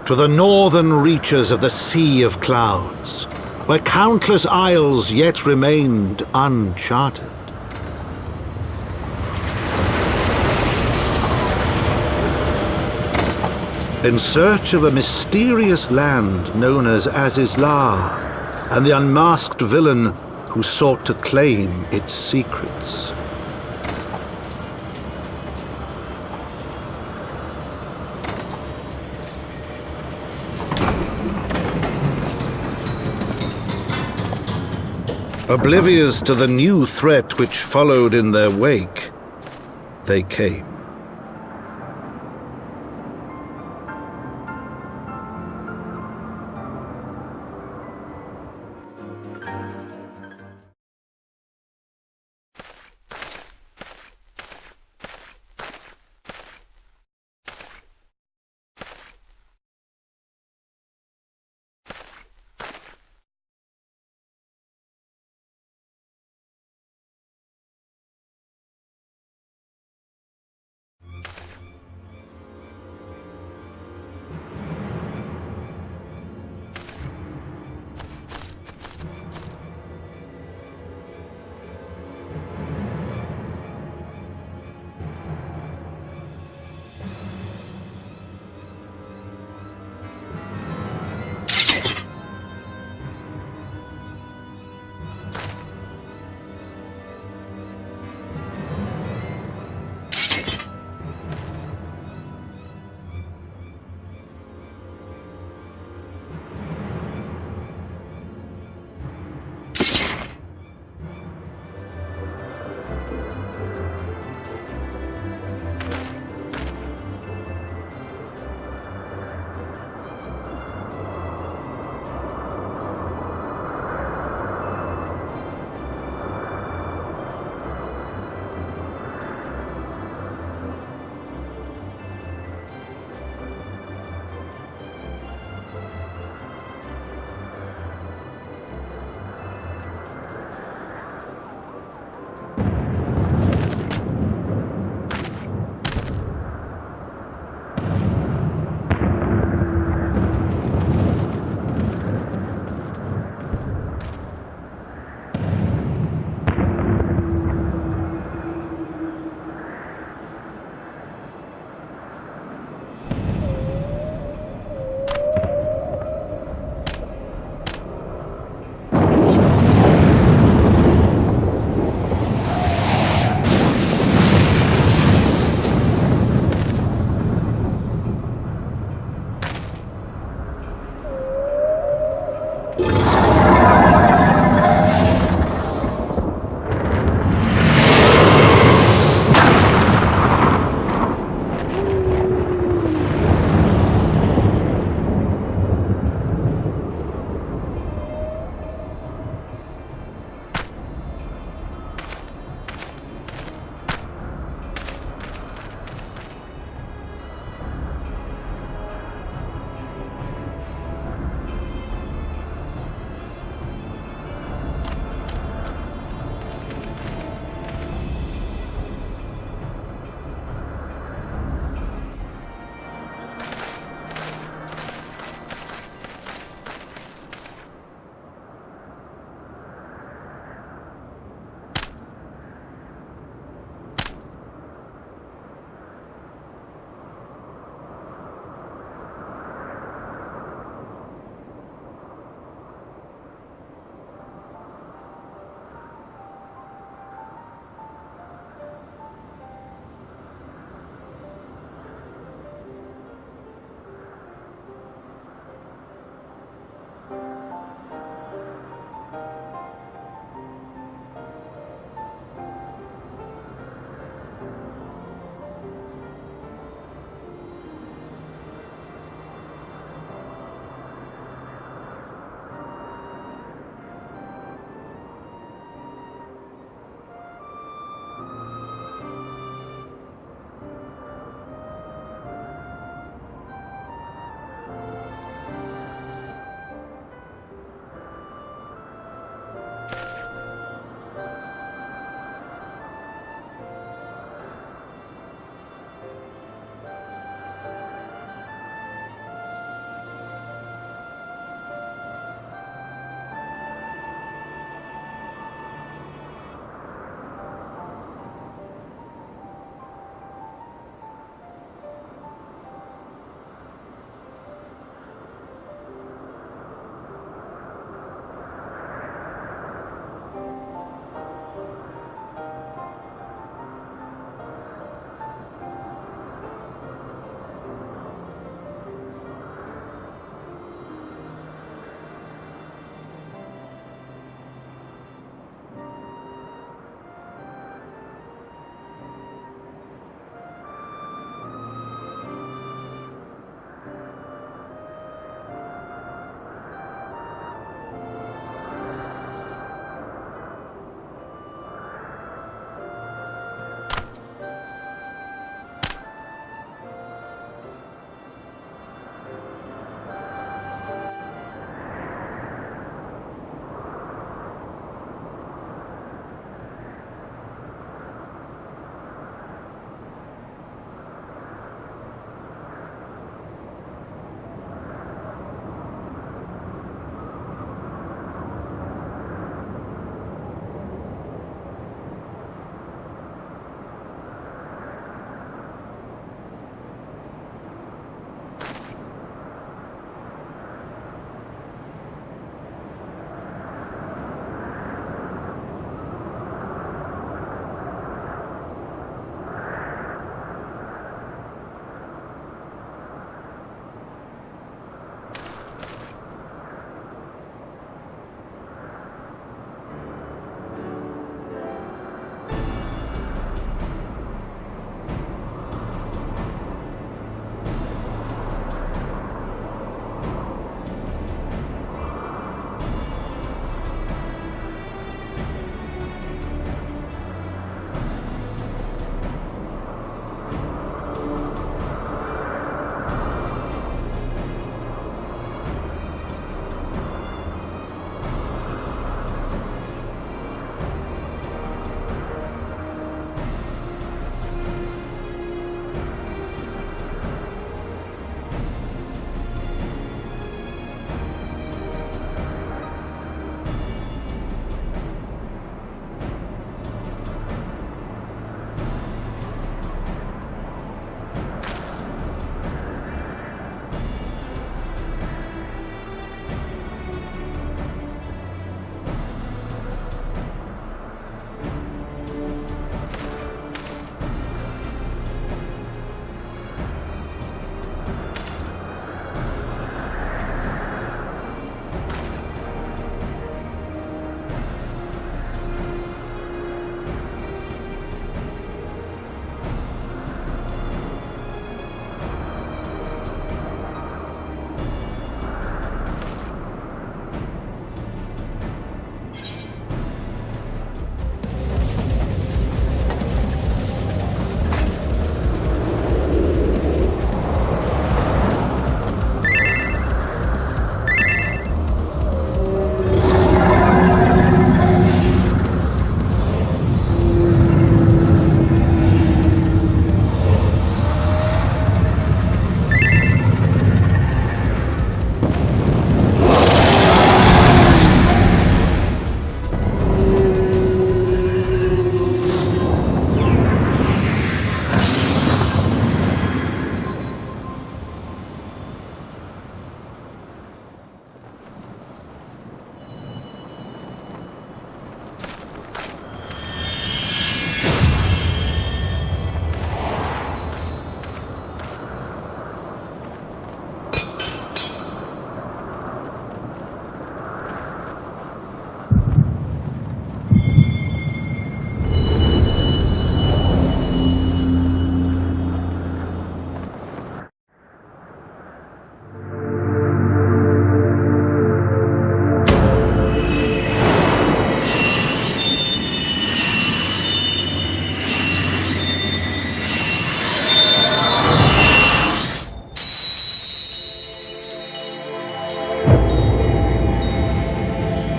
to the northern reaches of the Sea of Clouds, where countless isles yet remained uncharted. In search of a mysterious land known as Azizlar, and the unmasked villain who sought to claim its secrets. Oblivious to the new threat which followed in their wake, they came.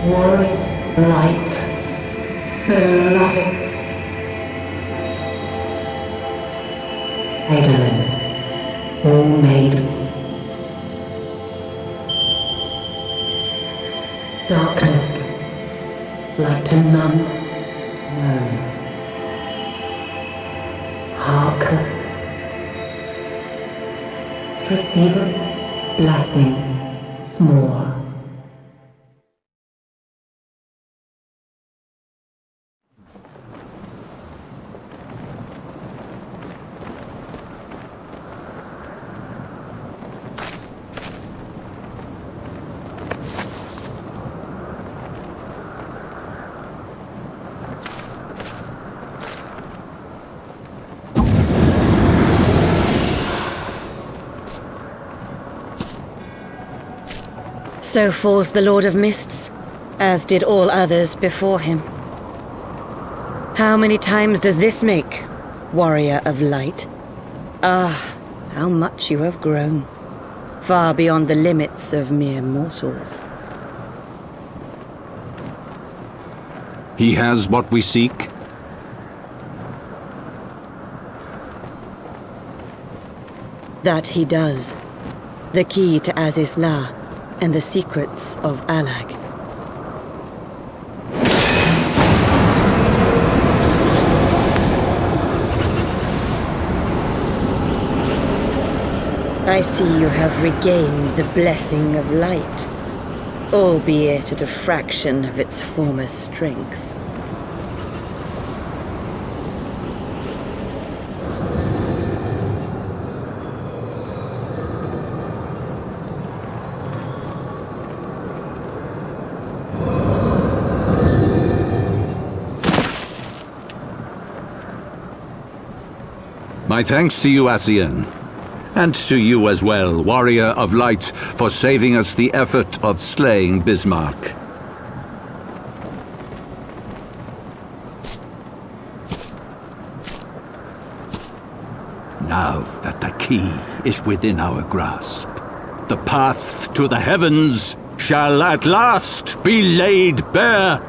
Warring light, beloved. Hydaelan, all made. Darkness, light to none known. Hearken. Receiver, blessing, s'more. So falls the Lord of Mists, as did all others before him. How many times does this make, warrior of light? Ah, how much you have grown, far beyond the limits of mere mortals. He has what we seek? That he does. The key to Azizla and the secrets of Alag. I see you have regained the blessing of light, albeit at a fraction of its former strength. My thanks to you, Ascian. And to you as well, warrior of light, for saving us the effort of slaying Bismark. Now that the key is within our grasp, the path to the heavens shall at last be laid bare.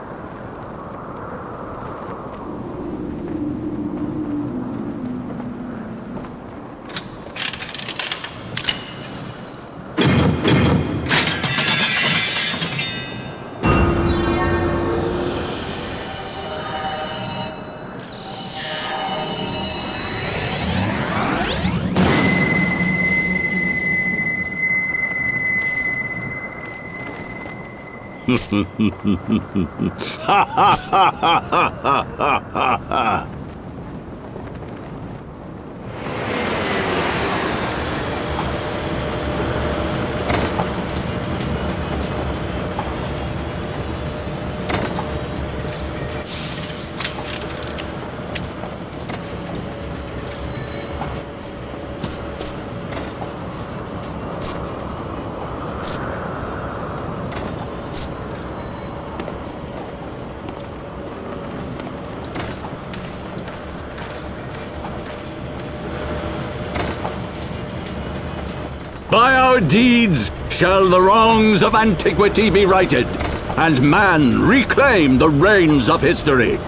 Ha ha ha ha ha ha ha ha! By our deeds shall the wrongs of antiquity be righted, and man reclaim the reins of history.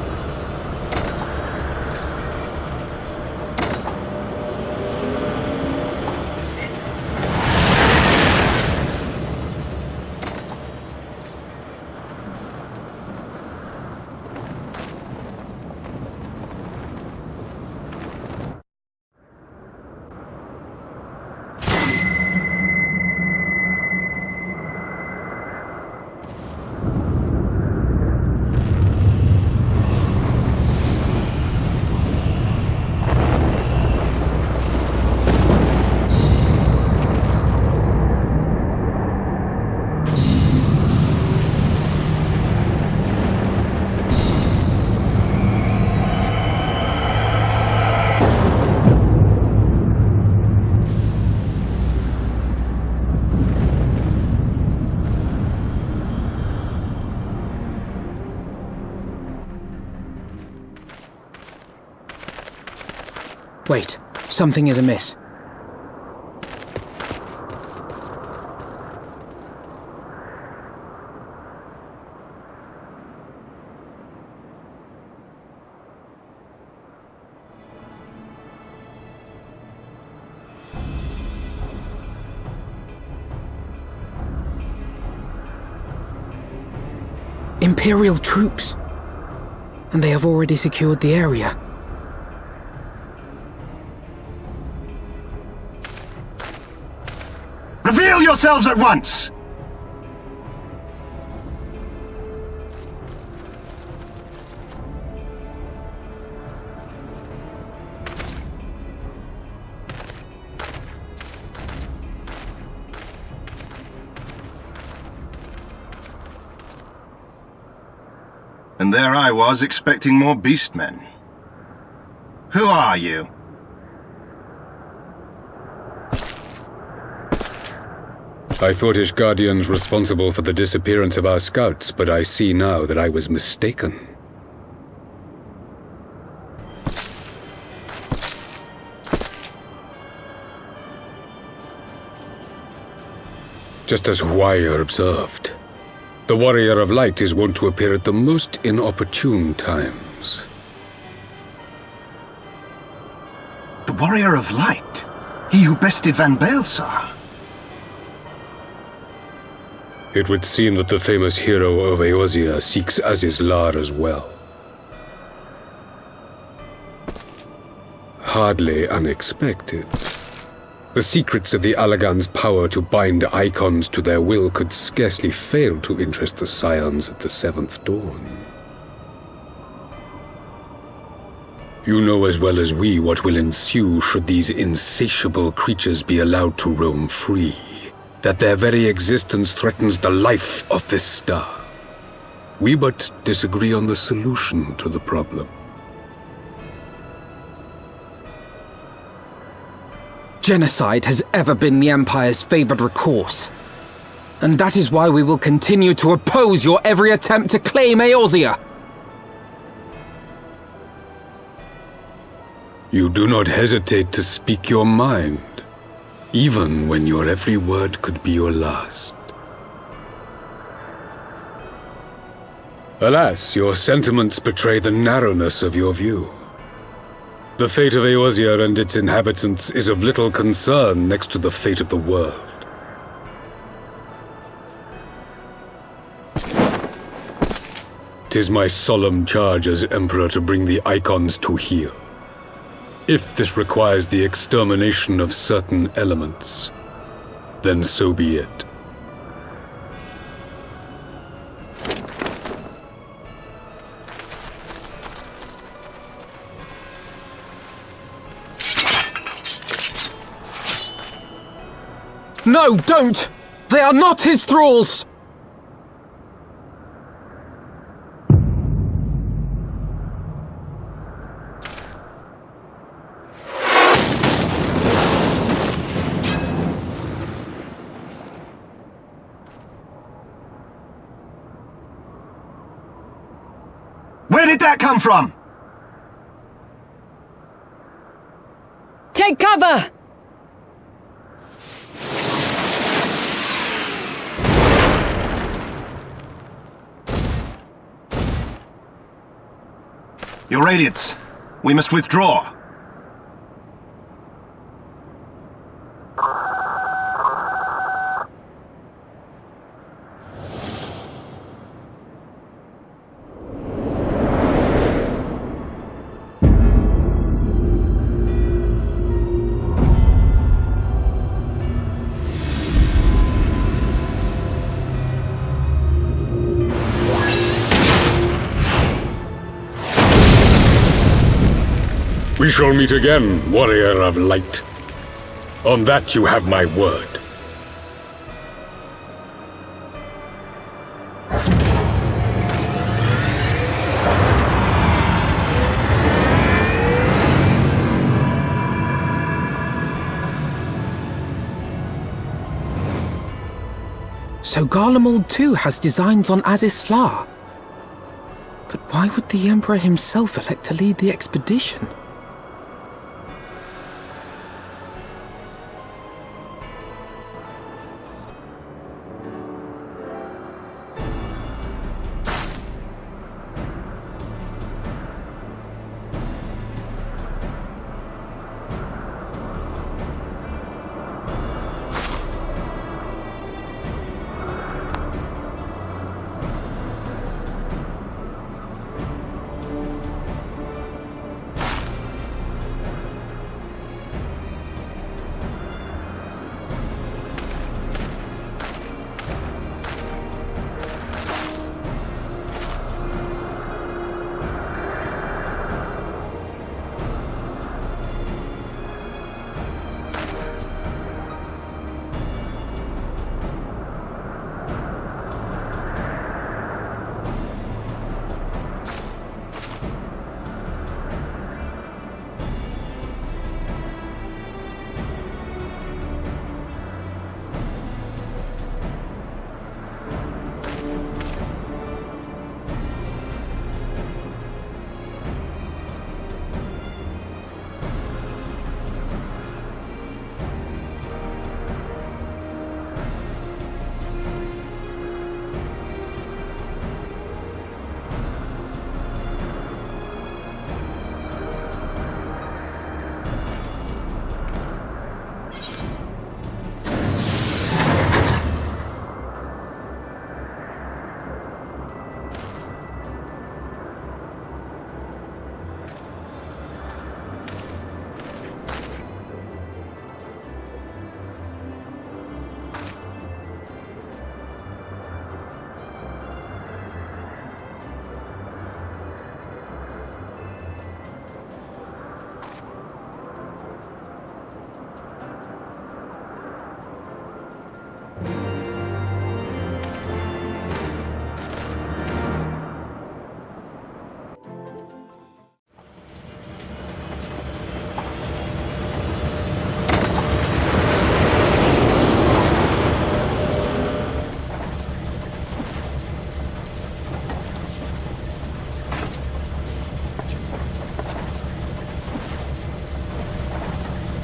Wait, something is amiss. Imperial troops. And they have already secured the area. Reveal yourselves at once! And there I was, expecting more beastmen. Who are you? I thought Ishgardians responsible for the disappearance of our scouts, but I see now that I was mistaken. Just as Huaya observed, the Warrior of Light is wont to appear at the most inopportune times. The Warrior of Light? He who bested Van Baelsar? It would seem that the famous hero of Eorzea seeks Azizlar as well. Hardly unexpected. The secrets of the Allagan's power to bind icons to their will could scarcely fail to interest the scions of the Seventh Dawn. You know as well as we what will ensue should these insatiable creatures be allowed to roam free. That their very existence threatens the life of this star. We but disagree on the solution to the problem. Genocide has ever been the Empire's favored recourse. And that is why we will continue to oppose your every attempt to claim Eorzea. You do not hesitate to speak your mind, even when your every word could be your last. Alas, your sentiments betray the narrowness of your view. The fate of Eorzea and its inhabitants is of little concern next to the fate of the world. Tis my solemn charge as Emperor to bring the icons to heel. If this requires the extermination of certain elements, then so be it. No, don't! They are not his thralls! Where did that come from? Take cover! Your Radiance, we must withdraw. We shall meet again, Warrior of Light. On that you have my word. So Garlemald too has designs on Azizlar. But why would the Emperor himself elect to lead the expedition?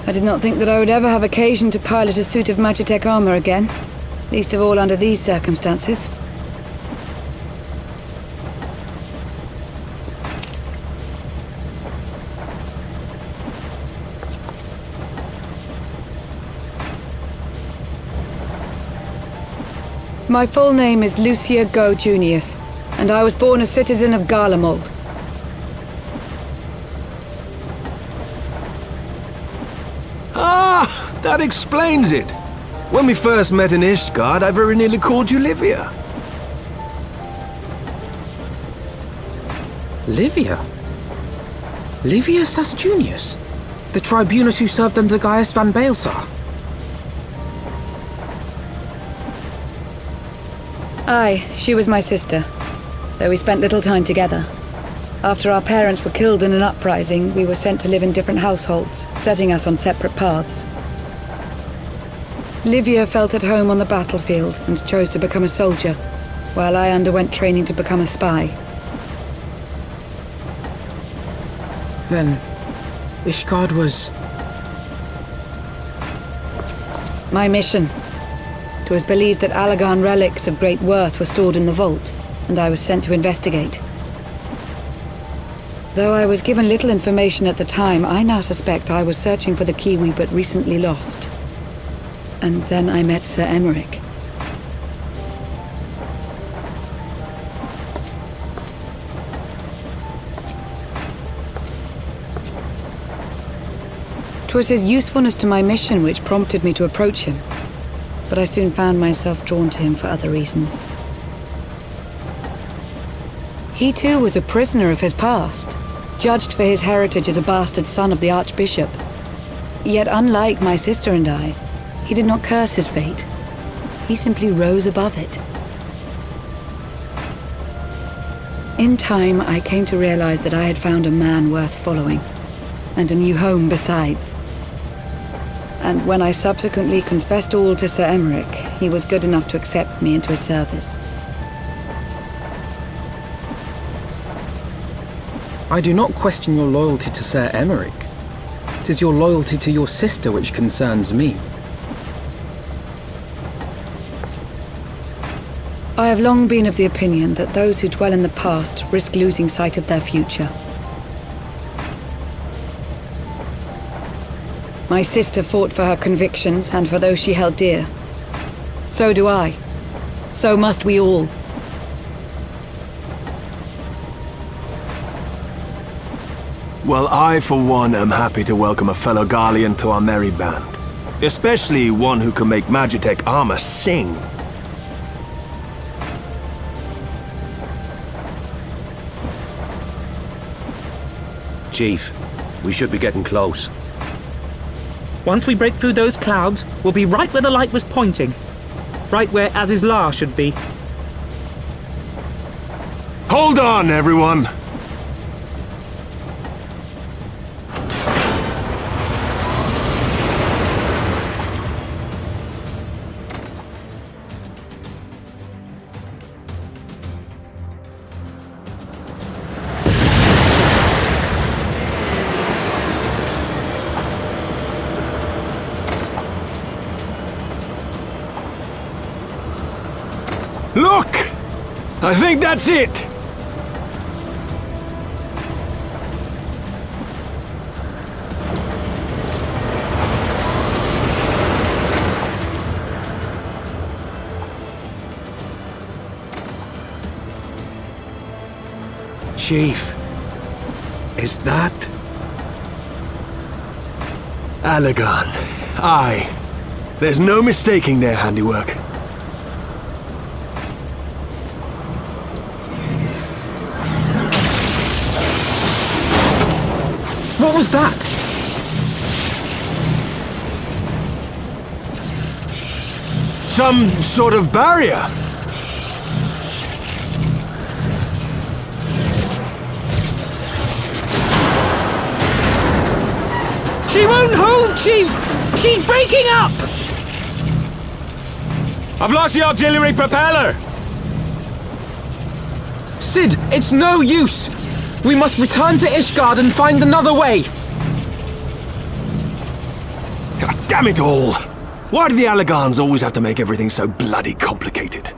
I did not think that I would ever have occasion to pilot a suit of Magitech armor again, least of all under these circumstances. My full name is Lucia Go Junius, and I was born a citizen of Garlemald. Ah, that explains it. When we first met in Ishgard, I very nearly called you Livia. Livia? Livius as Junius? The tribunus who served under Gaius van Baelsar? Aye, she was my sister, though we spent little time together. After our parents were killed in an uprising, we were sent to live in different households, setting us on separate paths. Livia felt at home on the battlefield and chose to become a soldier, while I underwent training to become a spy. Then, Ishgard was... My mission. It was believed that Allagan relics of great worth were stored in the vault, and I was sent to investigate. Though I was given little information at the time, I now suspect I was searching for the key we but recently lost. And then I met Sir Aymeric. 'Twas his usefulness to my mission which prompted me to approach him, but I soon found myself drawn to him for other reasons. He too was a prisoner of his past, judged for his heritage as a bastard son of the Archbishop. Yet unlike my sister and I, he did not curse his fate. He simply rose above it. In time, I came to realize that I had found a man worth following, and a new home besides. And when I subsequently confessed all to Sir Aymeric, he was good enough to accept me into his service. I do not question your loyalty to Sir Aymeric. It is your loyalty to your sister which concerns me. I have long been of the opinion that those who dwell in the past risk losing sight of their future. My sister fought for her convictions and for those she held dear. So do I. So must we all. Well, I, for one, am happy to welcome a fellow Garlean to our merry band. Especially one who can make Magitech armor sing. Chief, we should be getting close. Once we break through those clouds, we'll be right where the light was pointing. Right where Azizlar should be. Hold on, everyone! Look! I think that's it! Chief, is that... Allagan. Aye. There's no mistaking their handiwork. What was that? Some sort of barrier. She won't hold, Chief! She's breaking up! I've lost the auxiliary propeller! Sid, it's no use! We must return to Ishgard and find another way! Damn it all! Why do the Allegans always have to make everything so bloody complicated?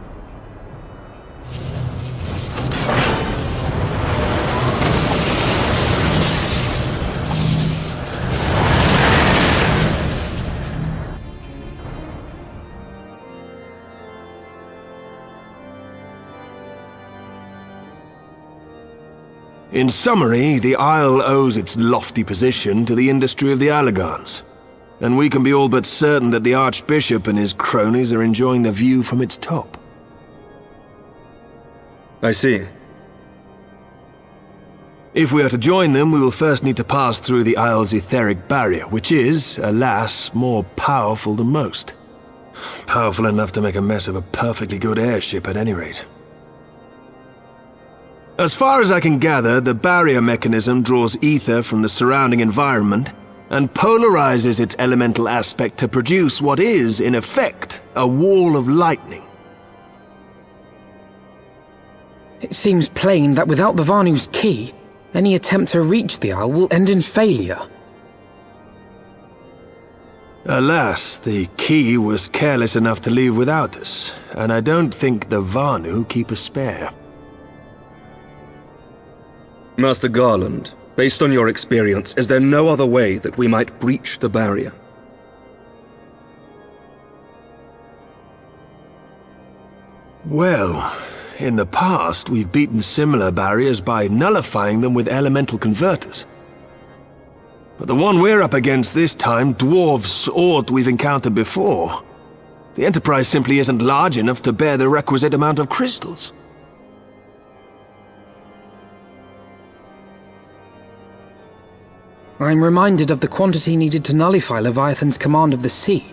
In summary, the Isle owes its lofty position to the industry of the Allegans, and we can be all but certain that the Archbishop and his cronies are enjoying the view from its top. I see. If we are to join them, we will first need to pass through the Isle's etheric barrier, which is, alas, more powerful than most. Powerful enough to make a mess of a perfectly good airship at any rate. As far as I can gather, the barrier mechanism draws ether from the surrounding environment and polarizes its elemental aspect to produce what is, in effect, a wall of lightning. It seems plain that without the Vanu's key, any attempt to reach the Isle will end in failure. Alas, the key was careless enough to leave without us, and I don't think the Vanu keep a spare. Master Garland, based on your experience, is there no other way that we might breach the barrier? Well, in the past we've beaten similar barriers by nullifying them with elemental converters. But the one we're up against this time dwarfs aught we've encountered before. The Enterprise simply isn't large enough to bear the requisite amount of crystals. I'm reminded of the quantity needed to nullify Leviathan's command of the sea.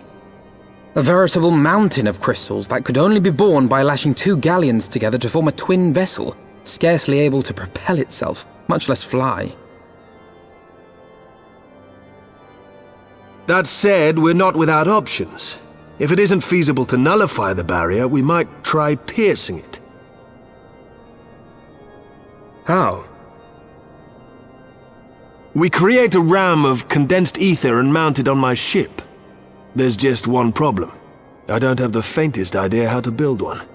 A veritable mountain of crystals that could only be borne by lashing two galleons together to form a twin vessel, scarcely able to propel itself, much less fly. That said, we're not without options. If it isn't feasible to nullify the barrier, we might try piercing it. How? We create a ram of condensed ether and mount it on my ship. There's just one problem. I don't have the faintest idea how to build one.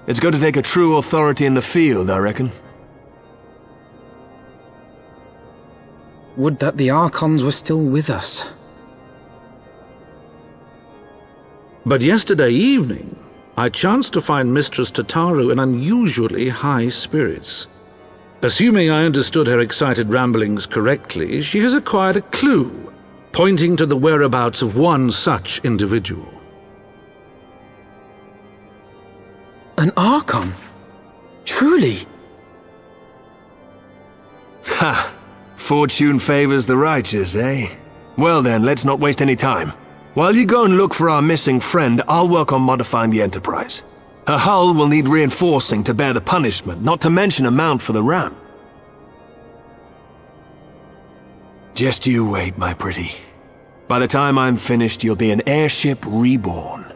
It's going to take a true authority in the field, I reckon. Would that the Archons were still with us. But yesterday evening, I chanced to find Mistress Tataru in unusually high spirits. Assuming I understood her excited ramblings correctly, she has acquired a clue, pointing to the whereabouts of one such individual. An Archon? Truly? Ha! Fortune favors the righteous, eh? Well then, let's not waste any time. While you go and look for our missing friend, I'll work on modifying the Enterprise. Her hull will need reinforcing to bear the punishment, not to mention a mount for the ram. Just you wait, my pretty. By the time I'm finished, you'll be an airship reborn.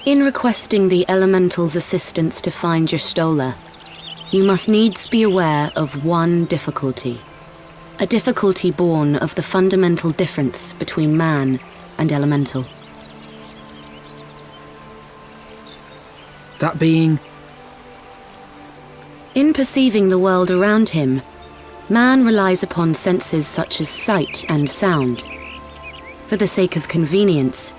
In requesting the Elemental's assistance to find Y'shtola, you must needs be aware of one difficulty. A difficulty born of the fundamental difference between man and Elemental. That being? In perceiving the world around him, man relies upon senses such as sight and sound. For the sake of convenience,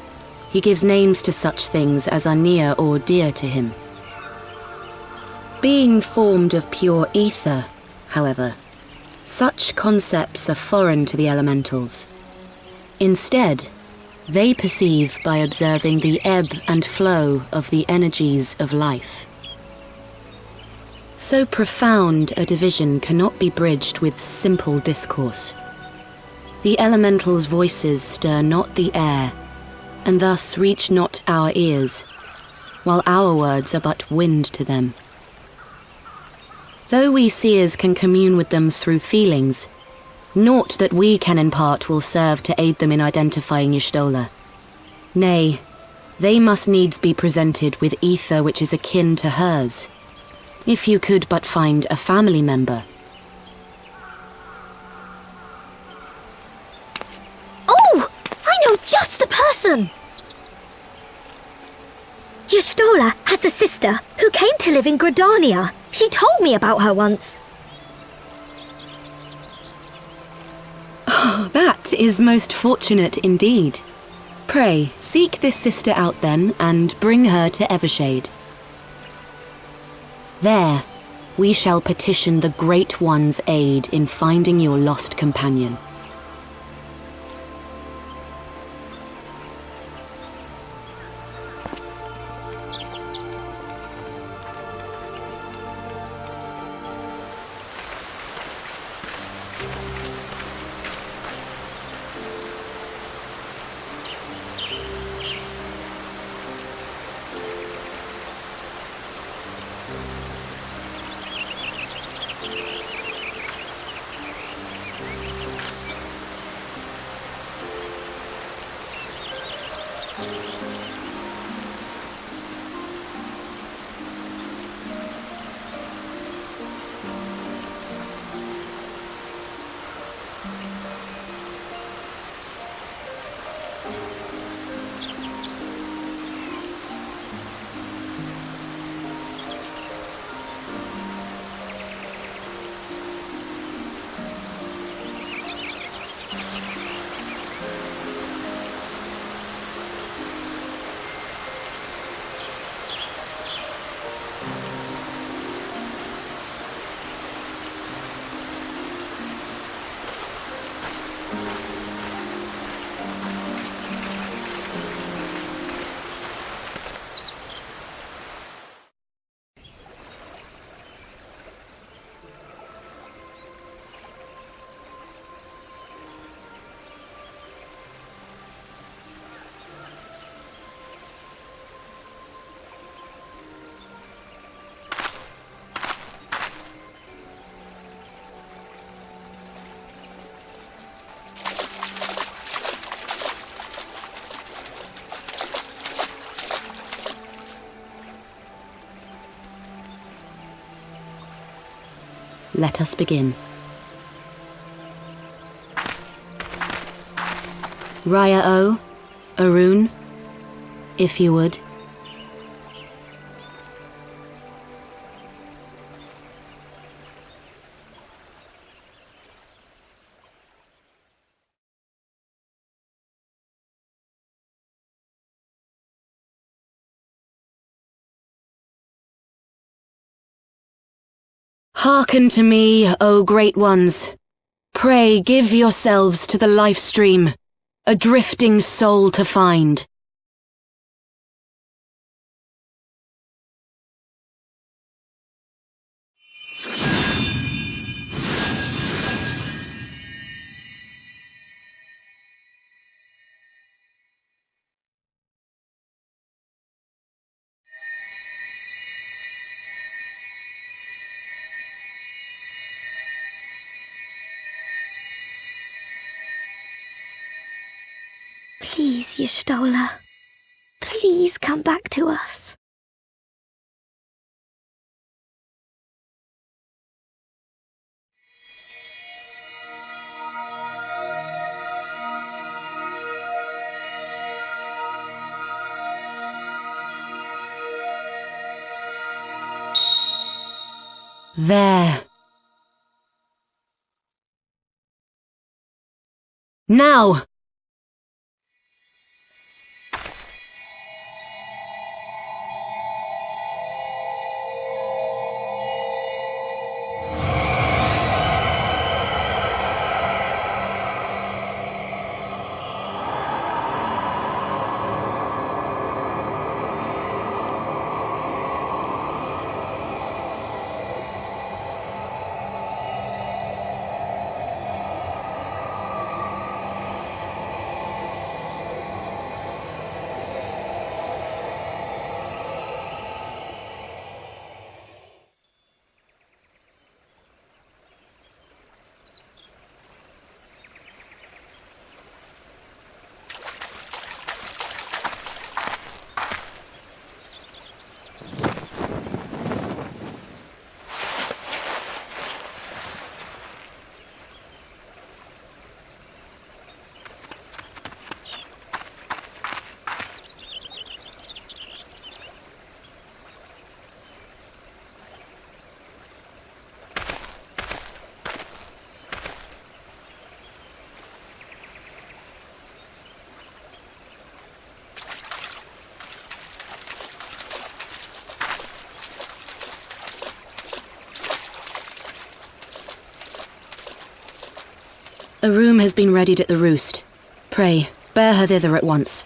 he gives names to such things as are near or dear to him. Being formed of pure ether, however, such concepts are foreign to the Elementals. Instead, they perceive by observing the ebb and flow of the energies of life. So profound a division cannot be bridged with simple discourse. The Elementals' voices stir not the air, and thus reach not our ears, while our words are but wind to them. Though we seers can commune with them through feelings, naught that we can impart will serve to aid them in identifying Y'shtola. Nay, they must needs be presented with ether which is akin to hers. If you could but find a family member. Oh! I know just the person! Y'shtola has a sister who came to live in Gridania. She told me about her once. Oh, that is most fortunate indeed. Pray, seek this sister out then, and bring her to Evershade. There, we shall petition the Great One's aid in finding your lost companion. Let us begin. Raya O, Arun, if you would. Hearken to me, O great ones. Pray give yourselves to the life stream, a drifting soul to find. Please, Y'shtola. Please come back to us. There. Now! A room has been readied at the roost. Pray, bear her thither at once.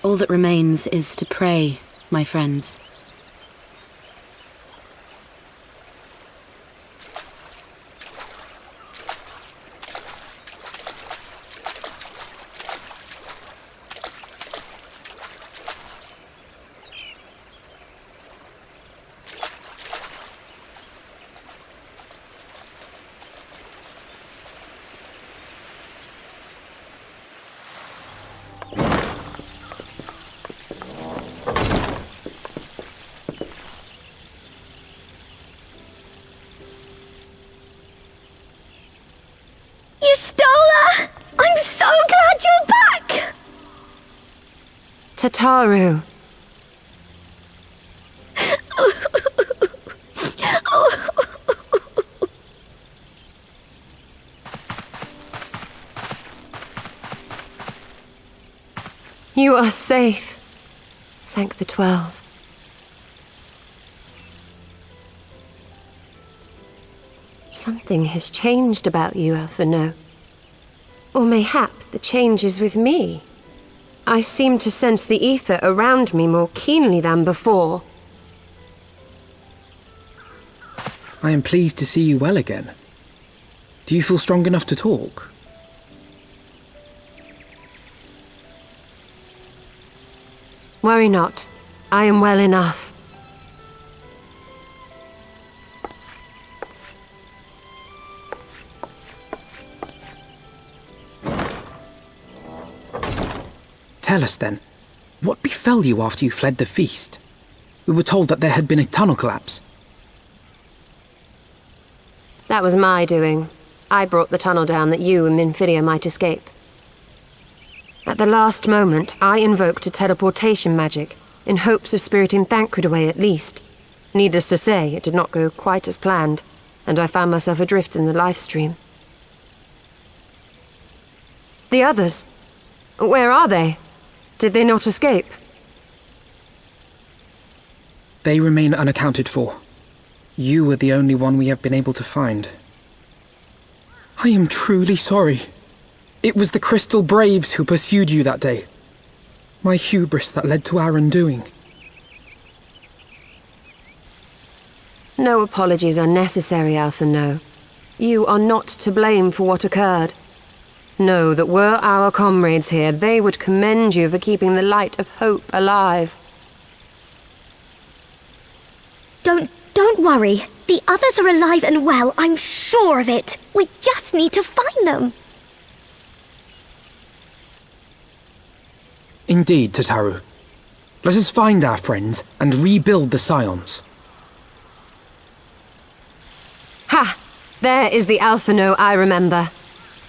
All that remains is to pray, my friends. You stole her! I'm so glad you're back! Tataru. You are safe. Thank the 12. Something has changed about you, Elfano. Or mayhap the change is with me. I seem to sense the ether around me more keenly than before. I am pleased to see you well again. Do you feel strong enough to talk? Worry not. I am well enough. Tell us then, what befell you after you fled the feast? We were told that there had been a tunnel collapse. That was my doing. I brought the tunnel down that you and Minfidia might escape. At the last moment, I invoked a teleportation magic, in hopes of spiriting Thancred away at least. Needless to say, it did not go quite as planned, and I found myself adrift in the life stream. The others? Where are they? Did they not escape? They remain unaccounted for. You are the only one we have been able to find. I am truly sorry. It was the Crystal Braves who pursued you that day. My hubris that led to our undoing. No apologies are necessary, Alphino. You are not to blame for what occurred. Know that were our comrades here, they would commend you for keeping the light of hope alive. Don't worry. The others are alive and well, I'm sure of it. We just need to find them. Indeed, Tataru. Let us find our friends and rebuild the Scions. Ha! There is the Alphino I remember.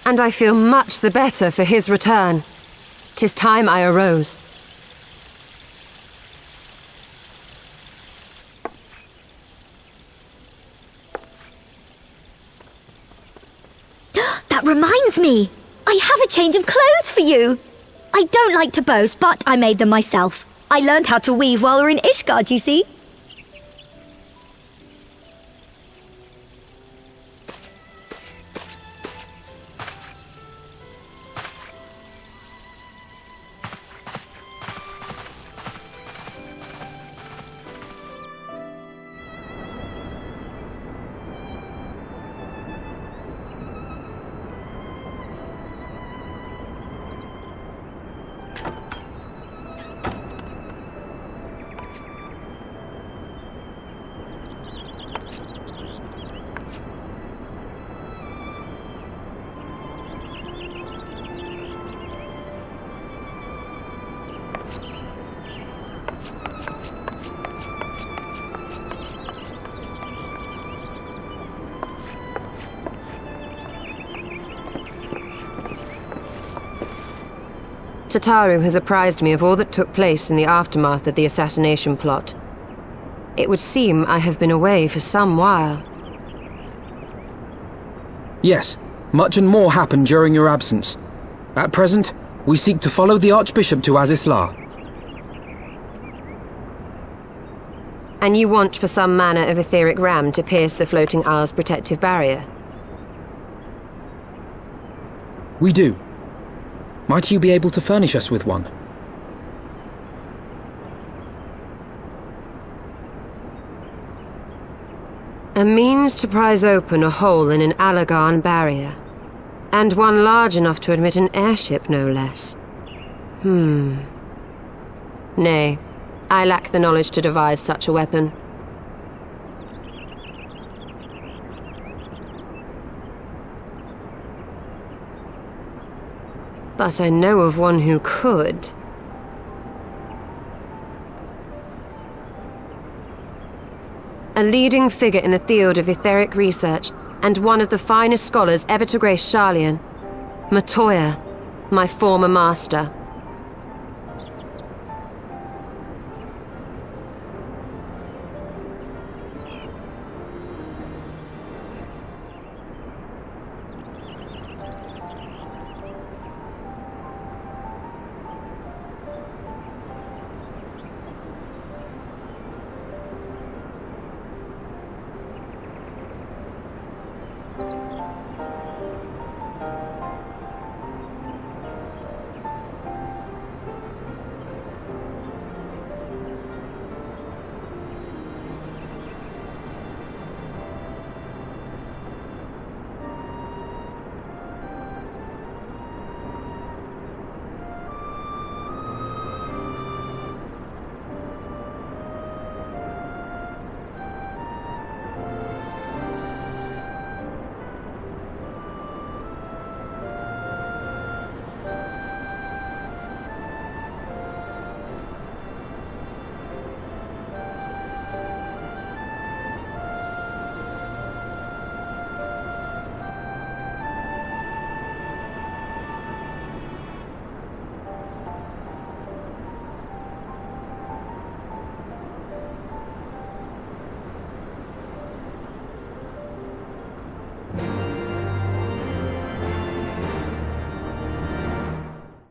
And I feel much the better for his return. 'Tis time I arose. That reminds me! I have a change of clothes for you! I don't like to boast, but I made them myself. I learned how to weave while we were in Ishgard, you see. Tataru has apprised me of all that took place in the aftermath of the assassination plot. It would seem I have been away for some while. Yes, much and more happened during your absence. At present, we seek to follow the Archbishop to Azisla. And you want for some manner of etheric ram to pierce the floating isle's protective barrier? We do. Might you be able to furnish us with one? A means to prise open a hole in an Allagan barrier. And one large enough to admit an airship, no less. Nay, I lack the knowledge to devise such a weapon. But I know of one who could. A leading figure in the field of etheric research, and one of the finest scholars ever to grace Sharlayan. Matoya, my former master.